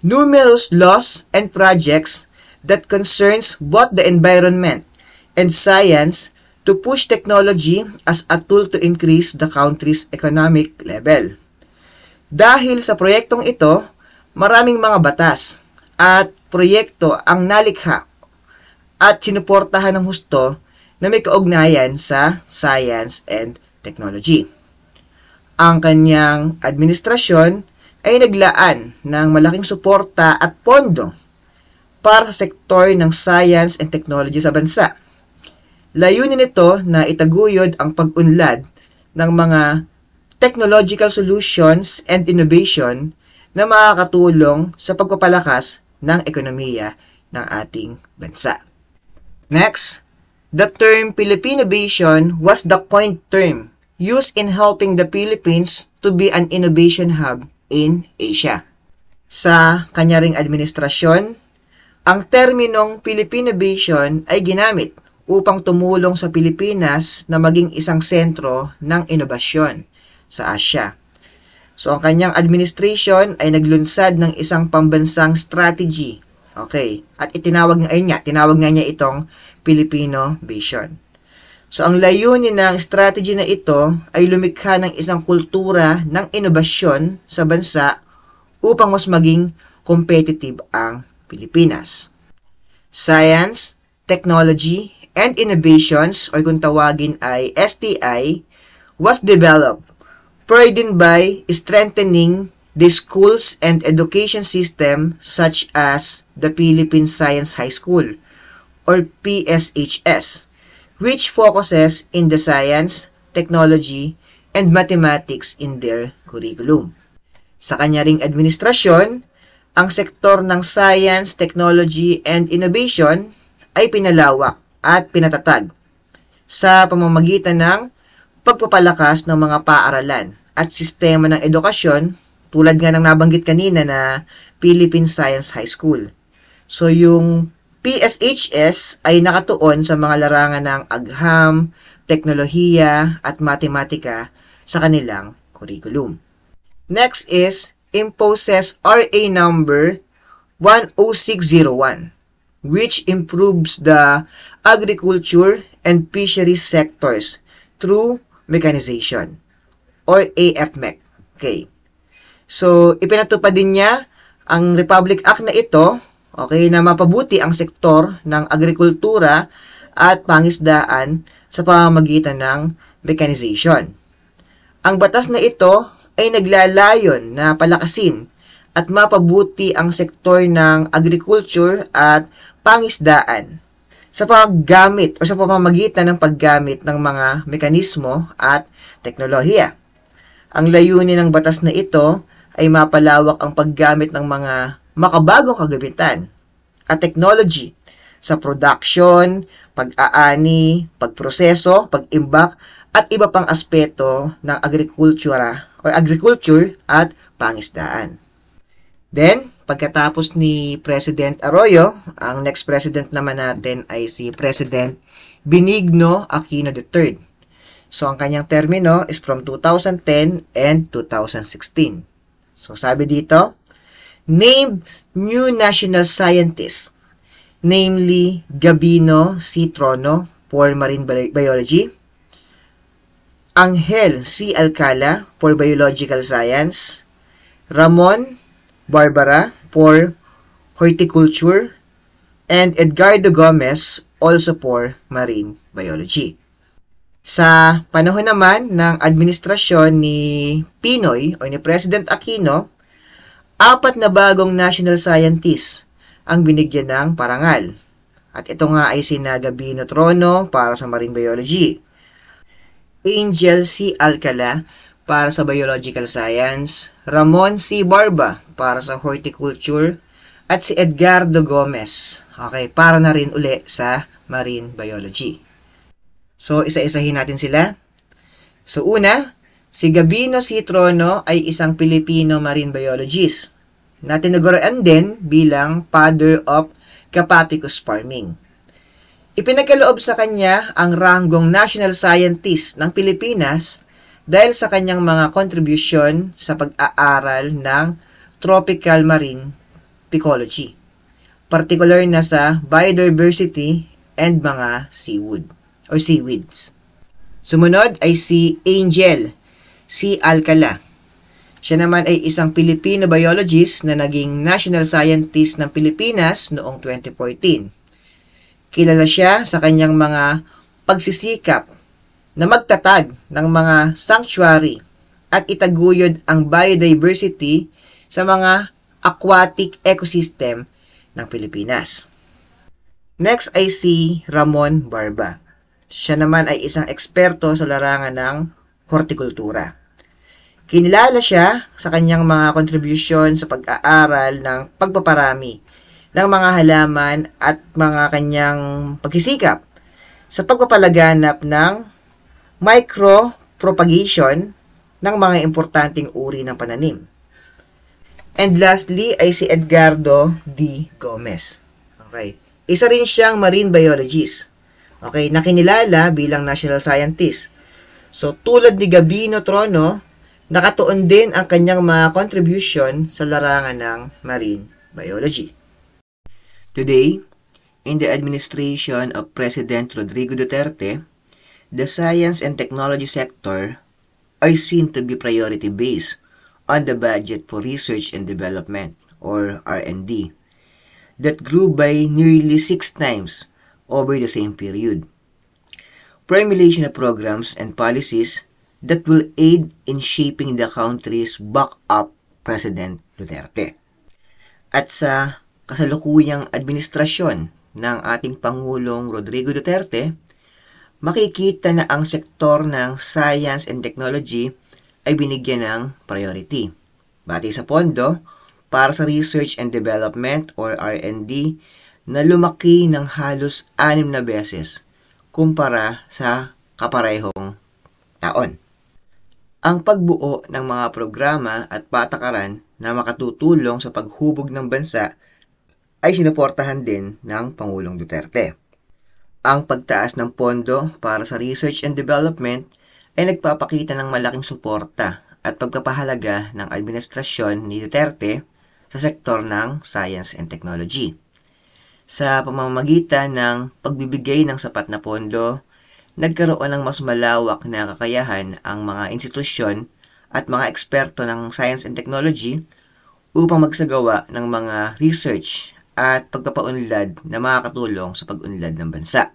numerous laws and projects that concerns both the environment and science to push technology as a tool to increase the country's economic level. Dahil sa proyektong ito, maraming mga batas at proyekto ang nalikha at sinuportahan ng husto na may kaugnayan sa science and technology. Ang kanyang administrasyon ay naglaan ng malaking suporta at pondo para sa sektor ng science and technology sa bansa. Layunin nito na itaguyod ang pag-unlad ng mga technological solutions and innovation na makakatulong sa pagpapalakas ng ekonomiya ng ating bansa. Next, the term Filipinnovation was the coined term used in helping the Philippines to be an innovation hub in Asia. Sa kanya ring administrasyon, ang terminong Filipinnovation ay ginamit upang tumulong sa Pilipinas na maging isang sentro ng inobasyon sa Asia. So, ang kanyang administration ay naglunsad ng isang pambansang strategy. Okay. At tinawag nga niya itong Filipino Vision. So, ang layunin ng strategy na ito ay lumikha ng isang kultura ng inobasyon sa bansa upang mas maging competitive ang Pilipinas. Science, Technology, and Innovations, o kung tawagin ay STI, was developed furthered by strengthening the schools and education system such as the Philippine Science High School, or PSHS, which focuses in the science, technology, and mathematics in their curriculum. Sa kanya ring administrasyon, ang sektor ng science, technology, and innovation ay pinalawak at pinatatag sa pamamagitan ng pagpapalakas ng mga paaralan at sistema ng edukasyon tulad nga ng nabanggit kanina na Philippine Science High School. So, yung PSHS ay nakatuon sa mga larangan ng agham, teknolohiya, at matematika sa kanilang curriculum. Next is imposes RA number 10601, which improves the agriculture and fisheries sectors through mechanization, or AFMEC. Okay. So, ipinatupad din niya ang Republic Act na ito, okay, na mapabuti ang sektor ng agrikultura at pangisdaan sa pamamagitan ng mechanization. Ang batas na ito ay naglalayon na palakasin at mapabuti ang sektor ng agriculture at pangisdaan sa paggamit o sa pamamagitan ng paggamit ng mga mekanismo at teknolohiya. Ang layunin ng batas na ito ay mapalawak ang paggamit ng mga makabagong kagamitan at technology sa production, pag-aani, pagproseso, pag-imbak, at iba pang aspeto ng agriculture at pangisdaan. Then, pagkatapos ni President Arroyo, ang next president naman natin ay si President Benigno Aquino III. So, ang kanyang termino is from 2010 and 2016. So, sabi dito, named new national scientists, namely Gabino C. Trono for Marine Biology, Angel C. Alcala for Biological Science, Ramon Barbara for Horticulture, and Edgardo Gomez also for Marine Biology. Sa panahon naman ng administrasyon ni Pinoy o ni President Aquino, 4 na bagong national scientists ang binigyan ng parangal. At ito nga ay sina Gabino Trono para sa Marine Biology, Angel C. Alcala para sa Biological Science, Ramon C. Barba para sa Horticulture, at si Edgardo Gomez, okay, para na rin uli sa Marine Biology. So, isa-isahin natin sila. So, una, si Gabino C. Trono ay isang Filipino marine biologist na tinagurian din bilang father of Capapicus farming. Ipinagkaloob sa kanya ang ranggong National Scientist ng Pilipinas dahil sa kanyang mga contribution sa pag-aaral ng tropical marine ecology, particular na sa biodiversity and mga seaweeds. Sumunod ay si Angel C. Alcala. Siya naman ay isang Filipino biologist na naging National Scientist ng Pilipinas noong 2014. Kilala siya sa kanyang mga pagsisikap na magtatag ng mga sanctuary at itaguyod ang biodiversity sa mga aquatic ecosystem ng Pilipinas. Next ay si Ramon Barba. Siya naman ay isang eksperto sa larangan ng hortikultura. Kinilala siya sa kanyang mga contribution sa pag-aaral ng pagpaparami ng mga halaman at mga kanyang pagsisikap sa pagpapalaganap ng micropropagation ng mga importanteng uri ng pananim. And lastly ay si Edgardo D. Gomez. Okay. Isa rin siyang marine biologist. Okay, nakinilala bilang national scientist. So, tulad ni Gabino Trono, nakatuon din ang kanyang mga contribution sa larangan ng marine biology. Today, in the administration of President Rodrigo Duterte, the science and technology sector are seen to be priority-based on the budget for research and development, or R&D, that grew by nearly 6 times over the same period. Formulation of programs and policies that will aid in shaping the country's back-up President Duterte. At sa kasalukuyang administrasyon ng ating Pangulong Rodrigo Duterte, makikita na ang sektor ng science and technology ay binigyan ng priority. Batay sa pondo para sa research and development or R&D na lumaki ng halos 6 na beses kumpara sa kaparehong taon. Ang pagbuo ng mga programa at patakaran na makatutulong sa paghubog ng bansa ay sinuportahan din ng Pangulong Duterte. Ang pagtaas ng pondo para sa research and development ay nagpapakita ng malaking suporta at pagpapahalaga ng administrasyon ni Duterte sa sektor ng science and technology. Sa pamamagitan ng pagbibigay ng sapat na pondo, nagkaroon ng mas malawak na kakayahan ang mga institusyon at mga eksperto ng science and technology upang magsagawa ng mga research at pagpapaunlad na makakatulong sa pag-unlad ng bansa.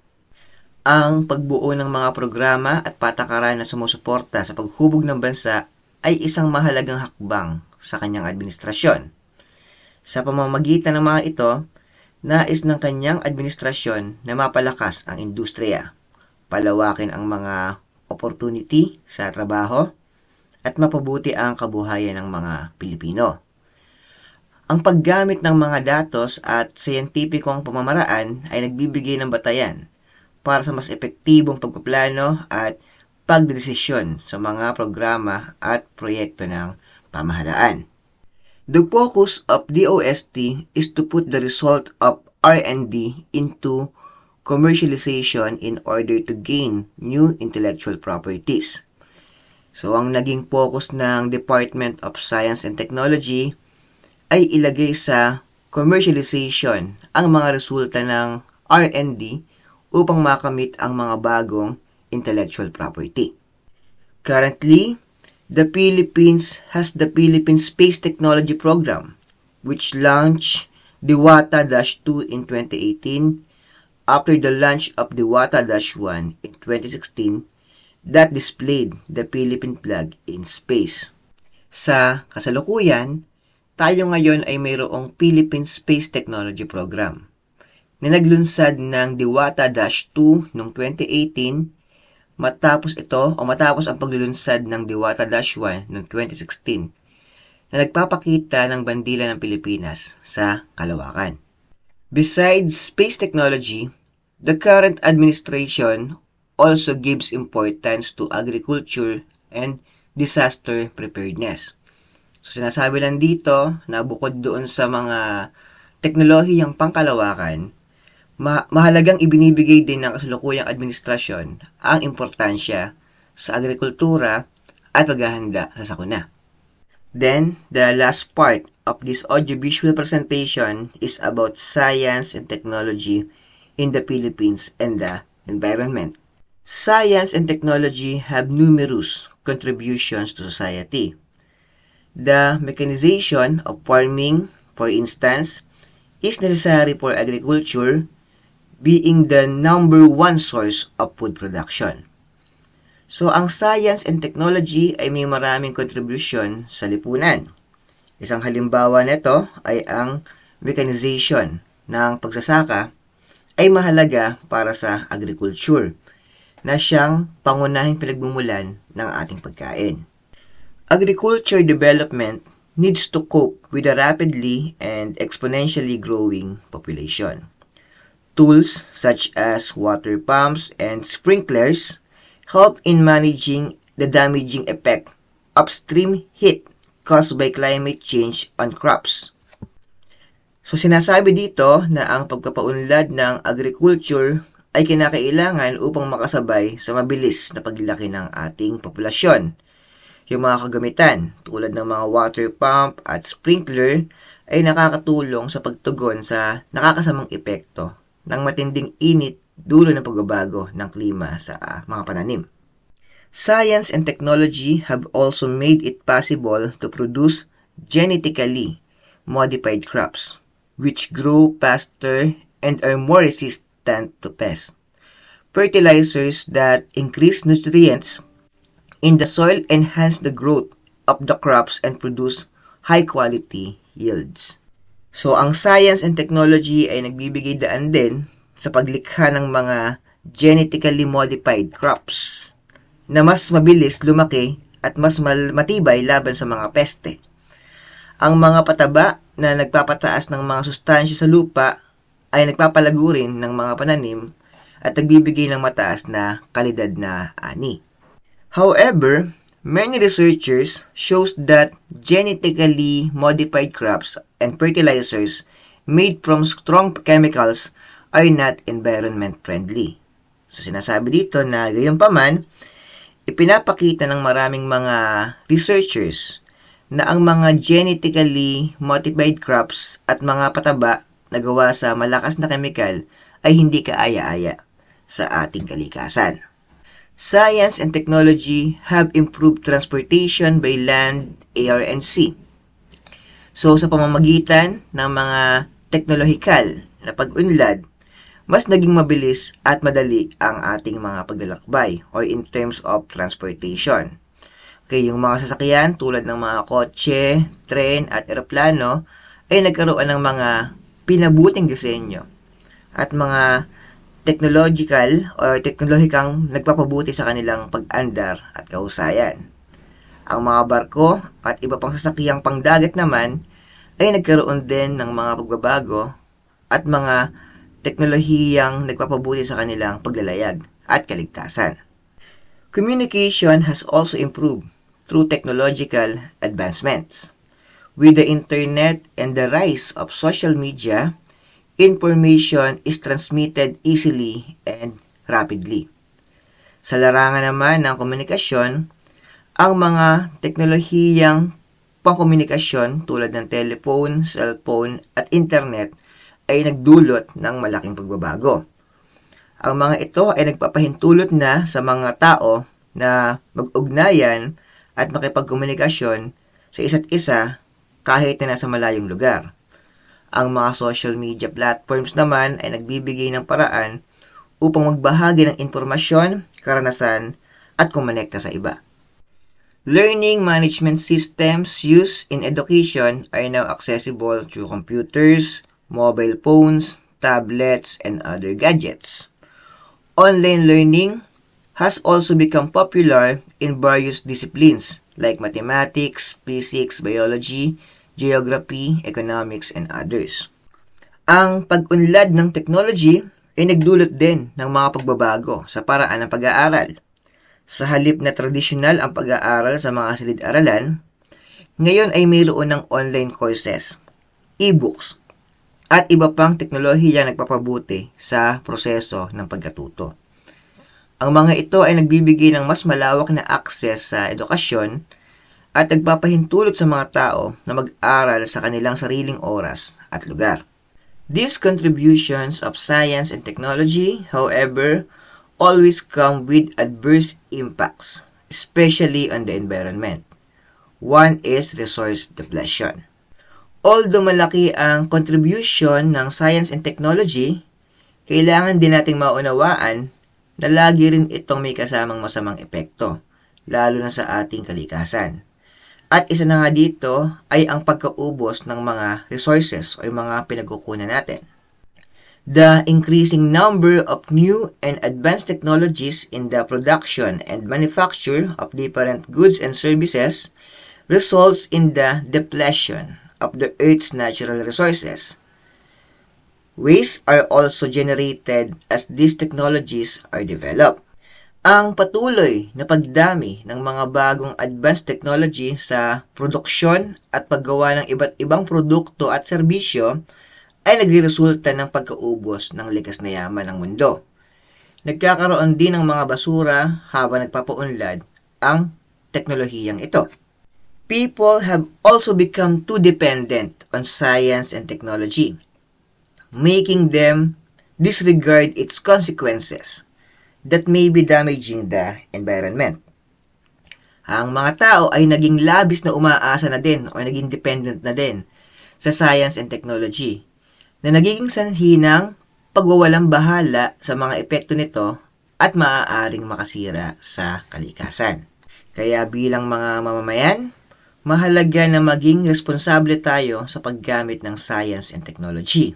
Ang pagbuo ng mga programa at patakaran na sumusuporta sa paghubog ng bansa ay isang mahalagang hakbang sa kanyang administrasyon. Sa pamamagitan ng mga ito, nais ng kanyang administrasyon na mapalakas ang industriya, palawakin ang mga opportunity sa trabaho, at mapabuti ang kabuhayan ng mga Pilipino. Ang paggamit ng mga datos at siyentipikong pamamaraan ay nagbibigay ng batayan para sa mas epektibong pagpaplano at pagdedesisyon sa mga programa at proyekto ng pamahalaan. The focus of DOST is to put the result of R&D into commercialization in order to gain new intellectual properties. So, ang naging focus ng Department of Science and Technology ay ilagay sa commercialization ang mga resulta ng R&D upang makamit ang mga bagong intellectual property. Currently, the Philippines has the Philippine Space Technology Program, which launched Diwata-2 in 2018 after the launch of Diwata-1 in 2016 that displayed the Philippine flag in space. Sa kasalukuyan, tayo ngayon ay mayroong Philippine Space Technology Program na naglunsad ng Diwata-2 noong 2018 matapos ang paglulunsad ng Diwata-1 noong 2016 na nagpapakita ng bandila ng Pilipinas sa kalawakan. Besides space technology, the current administration also gives importance to agriculture and disaster preparedness. So sinasabi lang dito na bukod doon sa mga teknolohiyang pangkalawakan, mahalagang ibinibigay din ng kasalukuyang administrasyon ang importansya sa agrikultura at paghahanda sa sakuna. Then, the last part of this audiovisual presentation is about science and technology in the Philippines and the environment. Science and technology have numerous contributions to society. The mechanization of farming, for instance, is necessary for agriculture, being the number one source of food production. So, ang science and technology ay may maraming contribution sa lipunan. Isang halimbawa nito ay ang mechanization ng pagsasaka ay mahalaga para sa agriculture na siyang pangunahing pinagmumulan ng ating pagkain. Agriculture development needs to cope with a rapidly and exponentially growing population. Tools such as water pumps and sprinklers help in managing the damaging effect of extreme heat caused by climate change on crops. So sinasabi dito na ang pagpapaunlad ng agriculture ay kinakailangan upang makasabay sa mabilis na paglaki ng ating populasyon. Yung mga kagamitan tulad ng mga water pump at sprinkler ay nakakatulong sa pagtugon sa nakakasamang epekto ng matinding init dulo ng pagbabago ng klima sa mga pananim. Science and technology have also made it possible to produce genetically modified crops, which grow faster and are more resistant to pests. Fertilizers that increase nutrients in the soil enhance the growth of the crops and produce high-quality yields. So, ang science and technology ay nagbibigay daan din sa paglikha ng mga genetically modified crops na mas mabilis lumaki at mas matibay laban sa mga peste. Ang mga pataba na nagpapataas ng mga sustansya sa lupa ay nagpapalago rin ng mga pananim at nagbibigay ng mataas na kalidad na ani. However, many researchers shows that genetically modified crops and fertilizers made from strong chemicals are not environment friendly. So sinasabi dito na gayunpaman, ipinapakita ng maraming mga researchers na ang mga genetically modified crops at mga pataba na gawa sa malakas na chemical ay hindi kaaya-aya sa ating kalikasan. Science and technology have improved transportation by land, air, and sea. So, sa pamamagitan ng mga teknolohikal na pag-unlad, mas naging mabilis at madali ang ating mga paglalakbay or in terms of transportation. Okay, yung mga sasakyan tulad ng mga kotse, tren, at eroplano ay nagkaroon ng mga pinabuting disenyo at mga technological o teknolohikang nagpapabuti sa kanilang pag-andar at kahusayan. Ang mga barko at iba pang sasakyang pangdagat naman ay nagkaroon din ng mga pagbabago at mga teknolohiyang nagpapabuti sa kanilang paglalayag at kaligtasan. Communication has also improved through technological advancements. With the internet and the rise of social media, information is transmitted easily and rapidly. Sa larangan naman ng komunikasyon, ang mga teknolohiyang pangkomunikasyon tulad ng telephone, cellphone at internet ay nagdulot ng malaking pagbabago. Ang mga ito ay nagpapahintulot na sa mga tao na mag-ugnayan at makipagkomunikasyon sa isa't isa kahit na nasa malayong lugar. Ang mga social media platforms naman ay nagbibigay ng paraan upang magbahagi ng impormasyon, karanasan, at kumonekta sa iba. Learning management systems used in education are now accessible through computers, mobile phones, tablets, and other gadgets. Online learning has also become popular in various disciplines like mathematics, physics, biology, geography, economics, and others. Ang pag-unlad ng technology ay nagdulot din ng mga pagbabago sa paraan ng pag-aaral. Sa halip na tradisyonal ang pag-aaral sa mga silid-aralan, ngayon ay mayroon ng online courses, e-books, at iba pang teknolohiya nagpapabuti sa proseso ng pagkatuto. Ang mga ito ay nagbibigay ng mas malawak na access sa edukasyon at nagpapahintulot sa mga tao na mag-aral sa kanilang sariling oras at lugar. These contributions of science and technology, however, always come with adverse impacts, especially on the environment. One is resource depletion. Although malaki ang contribution ng science and technology, kailangan din nating maunawaan na lagi rin itong may kasamang masamang epekto, lalo na sa ating kalikasan. At isa na nga dito ay ang pagkaubos ng mga resources o mga pinagkukunan natin. The increasing number of new and advanced technologies in the production and manufacture of different goods and services results in the depletion of the Earth's natural resources. Waste are also generated as these technologies are developed. Ang patuloy na pagdami ng mga bagong advanced technology sa produksyon at paggawa ng iba't ibang produkto at serbisyo ay nagreresulta ng pagkaubos ng likas na yaman ng mundo. Nagkakaroon din ng mga basura habang nagpapaunlad ang teknolohiyang ito. People have also become too dependent on science and technology, making them disregard its consequences that may be damaging the environment. Ang mga tao ay naging labis na umaasa na din o naging dependent na din sa science and technology na nagiging sanhi ng pagwawalang bahala sa mga epekto nito at maaaring makasira sa kalikasan. Kaya bilang mga mamamayan, mahalaga na maging responsable tayo sa paggamit ng science and technology.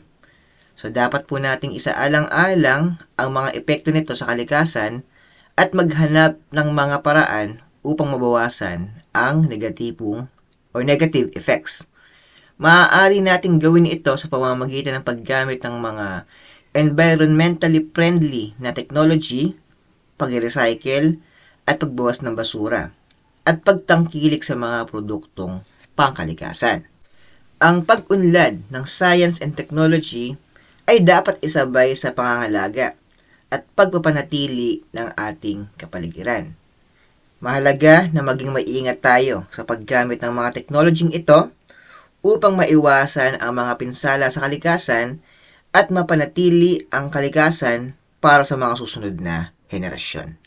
So, dapat po nating isaalang-alang ang mga epekto nito sa kalikasan at maghanap ng mga paraan upang mabawasan ang negative effects. Maaari nating gawin ito sa pamamagitan ng paggamit ng mga environmentally friendly na technology, pag-recycle at pagbawas ng basura, at pagtangkilik sa mga produktong pangkalikasan. Ang pag-unlad ng science and technology ay dapat isabay sa pangangalaga at pagpapanatili ng ating kapaligiran. Mahalaga na maging maingat tayo sa paggamit ng mga teknolohing ito upang maiwasan ang mga pinsala sa kalikasan at mapanatili ang kalikasan para sa mga susunod na henerasyon.